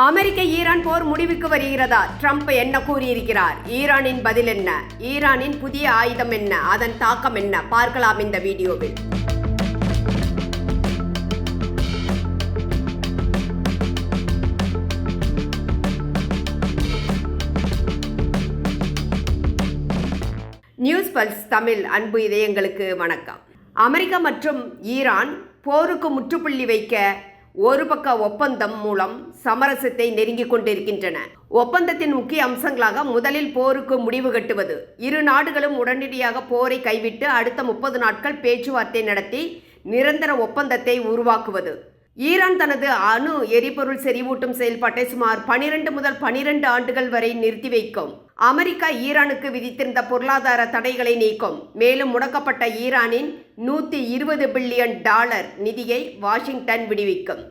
அமெரிக்க Iran போர் முடிவுக்கு வருகிறதா? Trump என்ன கூறியிருக்கிறார்? ஈரானின் பதில் என்ன? ஈரானின் புதிய ஆயுதம் என்ன? அதன் தாக்கம் என்ன? பார்க்கலாம் இந்த வீடியோவில். நியூஸ் பல்ஸ் தமிழ் அன்பு இதயங்களுக்கு வணக்கம். அமெரிக்கா மற்றும் ஈரான் போருக்கு முற்றுப்புள்ளி வைக்க ஒரு பக்க ஒப்பந்தம் மூலம் சமரசத்தை நெருங்கிக் கொண்டிருக்கின்றன. ஒப்பந்தத்தின் முக்கிய அம்சங்களாக முதலில் போருக்கு முடிவு கட்டுவது, இரு நாடுகளும் உடனடியாக போரை கைவிட்டு அடுத்த 30 நாட்கள் பேச்சுவார்த்தை நடத்தி நிரந்தர ஒப்பந்தத்தை உருவாக்குவது, ஈரான் தனது அணு எரிபொருள் செறிவூட்டும் செயல்பாட்டை சுமார் 12 முதல் 12 ஆண்டுகள் வரை நிறுத்தி வைக்கும், அமெரிக்கா ஈரானுக்கு விதித்திருந்த பொருளாதார தடைகளை நீக்கும், மேலும் முடக்கப்பட்ட ஈரானின் $120 பில்லியன் நிதியை வாஷிங்டன் விடுவிக்கும்.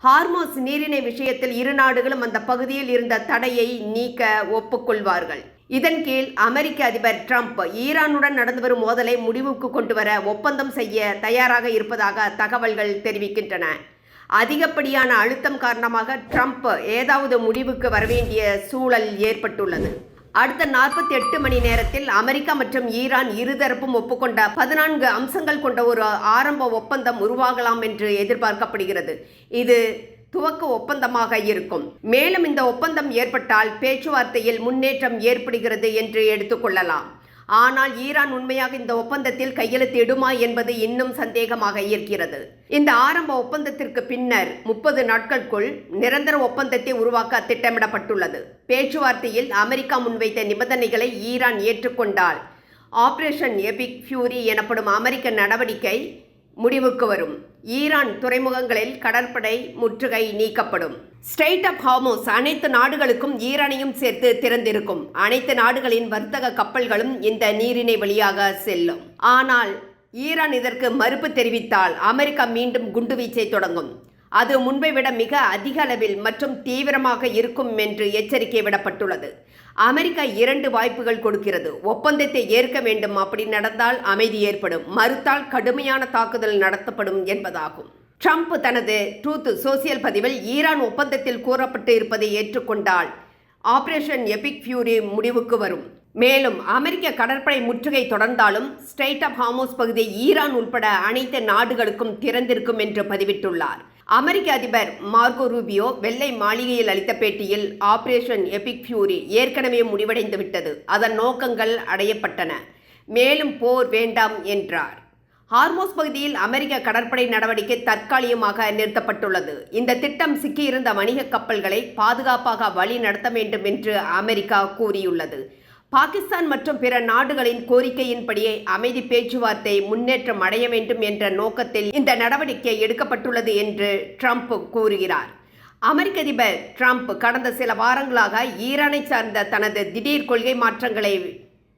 ஹார்மோஸ் நீரிணை விஷயத்தில் இரு நாடுகளும் அந்த பகுதியில் இருந்த தடையை நீக்க ஒப்புக்கொள்வார்கள். இதன் கீழ் அமெரிக்க அதிபர் ட்ரம்ப் ஈரானுடன் நடந்து வரும் மோதலை முடிவுக்கு கொண்டு வர ஒப்பந்தம் செய்ய தயாராக இருப்பதாக தகவல்கள் தெரிவிக்கின்றன. அதிகப்படியான அழுத்தம் காரணமாக ட்ரம்ப் ஏதாவது முடிவுக்கு வரவேண்டிய சூழல் ஏற்பட்டுள்ளது. அடுத்த 48 மணி நேரத்தில் அமெரிக்கா மற்றும் ஈரான் இருதரப்பும் ஒப்புக்கொண்ட 14 அம்சங்கள் கொண்ட ஒரு ஆரம்ப ஒப்பந்தம் உருவாகலாம் என்று எதிர்பார்க்கப்படுகிறது. இது துவக்க ஒப்பந்தமாக இருக்கும். மேலும் இந்த ஒப்பந்தம் ஏற்பட்டால் பேச்சுவார்த்தையில் முன்னேற்றம் ஏற்படுகிறது என்று எடுத்துக்கொள்ளலாம். ஆனால் ஈரான் உண்மையாக இந்த ஒப்பந்தத்தில் கையெழுத்திடுமா என்பது இன்னும் சந்தேகமாக இருக்கிறது. இந்த ஆரம்ப ஒப்பந்தத்திற்கு பின்னர் 30 நாட்களுக்குள் நிரந்தர ஒப்பந்தத்தை உருவாக்க திட்டமிடப்பட்டுள்ளது. பேச்சுவார்த்தையில் அமெரிக்கா முன்வைத்த நிபந்தனைகளை ஈரான் ஏற்றுக்கொண்டால் ஆபரேஷன் எபிக் ஃபியூரி எனப்படும் அமெரிக்க நடவடிக்கை முடிவுக்கு வரும். ஈரான் துறைமுகங்களில் கடற்படை முற்றுகை நீக்கப்படும். ஸ்ட்ரெய்ட் ஆஃப் ஹார்மோஸ் அனைத்து நாடுகளுக்கும் ஈரானையும் சேர்த்து திறந்திருக்கும். அனைத்து நாடுகளின் வர்த்தக கப்பல்களும் இந்த நீரிணை வழியாக செல்லும். ஆனால் ஈரான் இதற்கு மறுப்பு தெரிவித்தால் அமெரிக்கா மீண்டும் குண்டுவீச்சை தொடங்கும். அது முன்பை விட மிக அதிக அளவில் மற்றும் தீவிரமாக இருக்கும் என்று எச்சரிக்கை விடப்பட்டுள்ளது. அமெரிக்கா 2 வாய்ப்புகள் கொடுக்கிறது. ஒப்பந்தத்தை ஏற்க வேண்டும், அப்படி நடந்தால் அமைதி ஏற்படும், மறுத்தால் கடுமையான தாக்குதல் நடத்தப்படும் என்பதாகும். ட்ரம்ப் தனது ட்ரூத் சோசியல் பதிவில் ஈரான் ஒப்பந்தத்தில் கூறப்பட்டு இருப்பதை ஏற்றுக்கொண்டால் ஆபரேஷன் எபிக் ஃபியூரி முடிவுக்கு வரும். மேலும் அமெரிக்க கடற்படை முற்றுகை தொடர்ந்தாலும் ஸ்ட்ரெய்ட் ஆஃப் ஹார்மோஸ் பகுதி ஈரான் உட்பட அனைத்து நாடுகளுக்கும் திறந்திருக்கும் என்று பதிவிட்டுள்ளார். அமெரிக்க அதிபர் மார்கோ ரூபியோ வெள்ளை மாளிகையில் அளித்த பேட்டியில் ஆபரேஷன் எபிக் ஃபியூரி ஏற்கனவே முடிவடைந்து விட்டது, அதன் நோக்கங்கள் அடையப்பட்டன, மேலும் போர் வேண்டாம் என்றார். ஹார்மோஸ் பகுதியில் அமெரிக்க கடற்படை நடவடிக்கை தற்காலிகமாக நிறுத்தப்பட்டுள்ளது. இந்த திட்டம் சிக்கியிருந்த வணிக கப்பல்களை பாதுகாப்பாக வழி நடத்த வேண்டும் என்று அமெரிக்கா கூறியுள்ளது. பாகிஸ்தான் மற்றும் பிற நாடுகளின் கோரிக்கையின்படியே அமைதி பேச்சுவார்த்தை முன்னேற்றம் அடைய வேண்டும் என்ற நோக்கத்தில் இந்த நடவடிக்கை எடுக்கப்பட்டுள்ளது என்று ட்ரம்ப் கூறுகிறார். அமெரிக்க அதிபர் ட்ரம்ப் கடந்த சில வாரங்களாக ஈரானை சார்ந்த தனது திடீர் கொள்கை மாற்றங்களை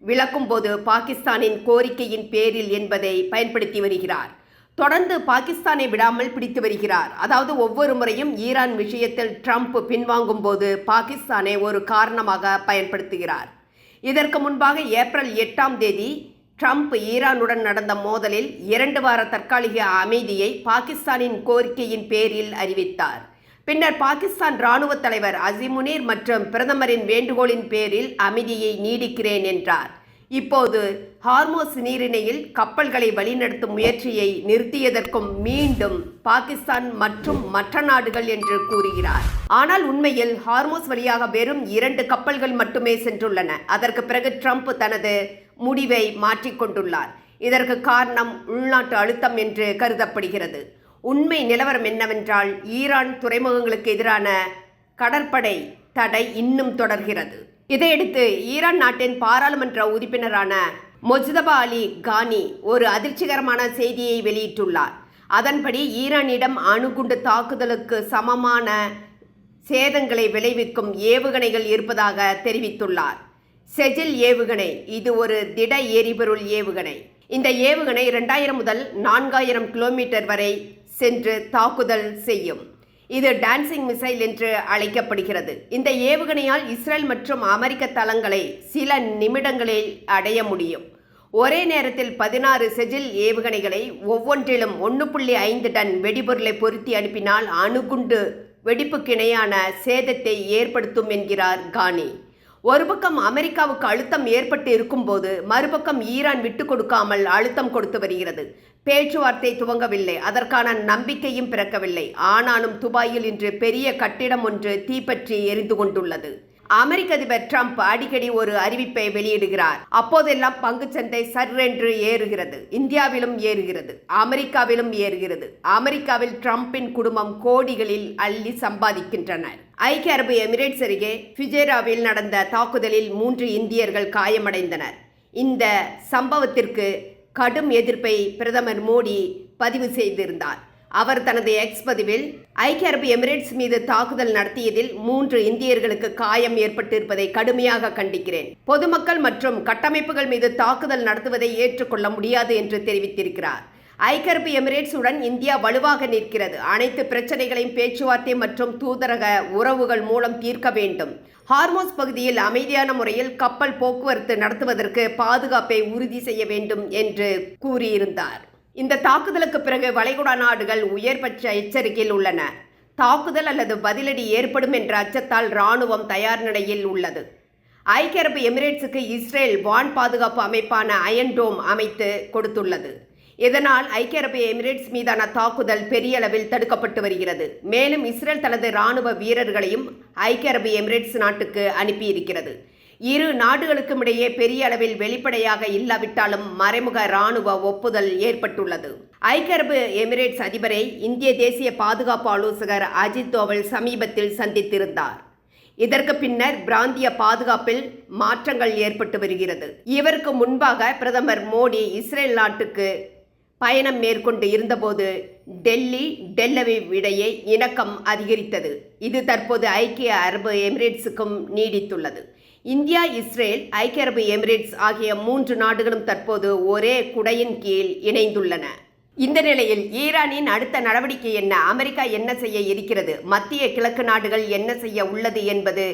விளக்கும் போது பாகிஸ்தானின் கோரிக்கையின் பேரில் என்பதை பயன்படுத்தி வருகிறார். தொடர்ந்து பாகிஸ்தானை விடாமல் பிடித்து வருகிறார். அதாவது ஒவ்வொரு முறையும் ஈரான் விஷயத்தில் ட்ரம்ப் பின்வாங்கும் போது பாகிஸ்தானை ஒரு காரணமாக பயன்படுத்துகிறார். இதற்கு முன்பாக ஏப்ரல் 8ஆம் தேதி ட்ரம்ப் ஈரானுடன் நடந்த மோதலில் 2 வார தற்காலிக அமைதியை பாகிஸ்தானின் கோரிக்கையின் பேரில் அறிவித்தார். பின்னர் பாகிஸ்தான் இராணுவ தலைவர் அசிம் முனீர் மற்றும் பிரதமரின் வேண்டுகோளின் பேரில் அமைதியை நீடிக்கிறேன் என்றார். இப்போது ஹார்மோஸ் நீரிணையில் கப்பல்களை வழிநடத்தும் முயற்சியை நிறுத்தியதற்கும் மீண்டும் பாகிஸ்தான் மற்றும் மற்ற நாடுகள் என்று கூறுகிறார். ஆனால் உண்மையில் ஹார்மோஸ் வழியாக வெறும் 2 கப்பல்கள் மட்டுமே சென்றுள்ளன. அதற்கு பிறகு ட்ரம்ப் தனது முடிவை மாற்றிக்கொண்டுள்ளார். இதற்கு காரணம் உள்நாட்டு அழுத்தம் என்று கருதப்படுகிறது. உண்மை நிலவரம் என்னவென்றால் ஈரான் துறைமுகங்களுக்கு எதிரான கடற்படை தடை இன்னும் தொடர்கிறது. இதையடுத்து ஈரான் நாட்டின் பாராளுமன்ற உறுப்பினரான மொஜ்தபா அலி கானி ஒரு அதிர்ச்சிகரமான செய்தியை வெளியிட்டுள்ளார். அதன்படி ஈரானிடம் அணுகுண்டு தாக்குதலுக்கு சமமான சேதங்களை விளைவிக்கும் ஏவுகணைகள் இருப்பதாக தெரிவித்துள்ளார். செஜில் ஏவுகணை இது ஒரு திட எரிபொருள் ஏவுகணை. இந்த ஏவுகணை 2000 முதல் 4000 கிலோமீட்டர் வரை சென்று தாக்குதல் செய்யும். இது டான்சிங் மிசைல் என்று அழைக்கப்படுகிறது. இந்த ஏவுகணையால் இஸ்ரேல் மற்றும் அமெரிக்க தளங்களை சில நிமிடங்களில் அடைய முடியும். ஒரே நேரத்தில் 16 செஜில் ஏவுகணைகளை ஒவ்வொன்றிலும் 1.5 டன் வெடிபொருளை பொருத்தி அனுப்பினால் அணுகுண்டு வெடிப்புக்கு இணையான சேதத்தை ஏற்படுத்தும் என்கிறார் கானி. ஒரு பக்கம் அமெரிக்காவுக்கு அழுத்தம் ஏற்பட்டு இருக்கும்போது மறுபக்கம் ஈரான் விட்டு கொடுக்காமல் அழுத்தம் கொடுத்து வருகிறது. பேச்சுவார்த்தை துவங்கவில்லை, அதற்கான நம்பிக்கையும் பிறக்கவில்லை. ஆனாலும் துபாயில் இன்று பெரிய கட்டிடம் ஒன்று தீப்பற்றி எரிந்து கொண்டுள்ளது. அமெரிக்க அதிபர் டிரம்ப் அடிக்கடி ஒரு அறிவிப்பை வெளியிடுகிறார். அப்போதெல்லாம் பங்குச்சந்தை சர்ரென்று ஏறுகிறது. இந்தியாவிலும் ஏறுகிறது, அமெரிக்காவிலும் ஏறுகிறது. அமெரிக்காவில் டிரம்பின் குடும்பம் கோடிகளில் அள்ளி சம்பாதிக்கின்றனர். ஐக்கிய அரபு எமிரேட்ஸ் அருகே ஃபிஜேராவில் நடந்த தாக்குதலில் 3 இந்தியர்கள் காயமடைந்தனர். இந்த சம்பவத்திற்கு கடும் எதிர்ப்பை பிரதமர் மோடி பதிவு செய்திருந்தார். அவர் தனது எக்ஸ் பதிவில் ஐக்கிய அரபு எமிரேட்ஸ் மீது தாக்குதல் நடத்தியதில் 3 இந்தியர்களுக்கு காயம் ஏற்பட்டிருப்பதை கடுமையாக கண்டிக்கிறேன். பொதுமக்கள் மற்றும் கட்டமைப்புகள் மீது தாக்குதல் நடத்துவதை ஏற்றுக்கொள்ள முடியாது என்று தெரிவித்திருக்கிறார். ஐக்கிய அரபு எமிரேட்ஸ் உடன் இந்தியா வலுவாக நிற்கிறது. அனைத்து பிரச்சனைகளையும் பேச்சுவார்த்தை மற்றும் தூதரக உறவுகள் மூலம் தீர்க்க வேண்டும். ஹார்மோஸ் பகுதியில் அமைதியான முறையில் கப்பல் போக்குவரத்து நடத்துவதற்கு பாதுகாப்பை உறுதி செய்ய வேண்டும் என்று கூறியிருந்தார். இந்த தாக்குதலுக்கு பிறகு வளைகுடா நாடுகள் உயர்பட்ச எச்சரிக்கையில் உள்ளன. தாக்குதல் அல்லது பதிலடி ஏற்படும் என்ற அச்சத்தால் இராணுவம் தயார் நிலையில் உள்ளது. ஐக்கிய அரபு எமிரேட்ஸுக்கு இஸ்ரேல் வான் பாதுகாப்பு அமைப்பான அயன் டோம் அமைத்து கொடுத்துள்ளது. இதனால் ஐக்கிய அரபு எமிரேட்ஸ் மீதான தாக்குதல் பெரிய அளவில் தடுக்கப்பட்டு வருகிறது. மேலும் இஸ்ரேல் தனது இராணுவ வீரர்களையும் ஐக்கிய அரபு எமிரேட்ஸ் நாட்டுக்கு அனுப்பியிருக்கிறது. இரு நாடுகளுக்கும் இடையே பெரிய அளவில் வெளிப்படையாக இல்லாவிட்டாலும் மறைமுக இராணுவ ஒப்புதல் ஏற்பட்டுள்ளது. ஐக்கிய அரபு எமிரேட்ஸ் அதிபரை இந்திய தேசிய பாதுகாப்பு ஆலோசகர் அஜித் தோவல் சமீபத்தில் சந்தித்திருந்தார். இதற்கு பின்னர் பிராந்திய பாதுகாப்பில் மாற்றங்கள் ஏற்பட்டு வருகிறது. இவருக்கு முன்பாக பிரதமர் மோடி இஸ்ரேல் நாட்டுக்கு பயணம் மேற்கொண்டு இருந்தபோது டெல்லி டெல்லவிவ் இடையே இணக்கம் அதிகரித்தது. இது தற்போது ஐக்கிய அரபு எமிரேட்ஸுக்கும் நீடித்துள்ளது. இந்தியா, இஸ்ரேல், ஐக்கிய அரபு எமிரேட்ஸ் ஆகிய 3 நாடுகளும் தற்போது ஒரே குடையின் கீழ் இணைந்துள்ளன. இந்த நிலையில் ஈரானின் அடுத்த நடவடிக்கை என்ன, அமெரிக்கா என்ன செய்ய இருக்கிறது, மத்திய கிழக்கு நாடுகள் என்ன செய்ய உள்ளது என்பது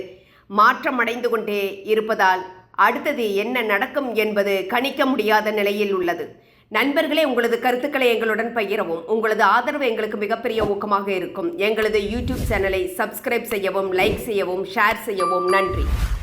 மாற்றமடைந்து கொண்டே இருப்பதால் அடுத்தது என்ன நடக்கும் என்பது கணிக்க முடியாத நிலையில் உள்ளது. நண்பர்களே, உங்களது கருத்துக்களை எங்களுடன் பகிரவும். உங்களது ஆதரவு எங்களுக்கு மிகப்பெரிய ஊக்கமாக இருக்கும். எங்களது யூடியூப் சேனலை சப்ஸ்கிரைப் செய்யவும், லைக் செய்யவும், ஷேர் செய்யவும். நன்றி.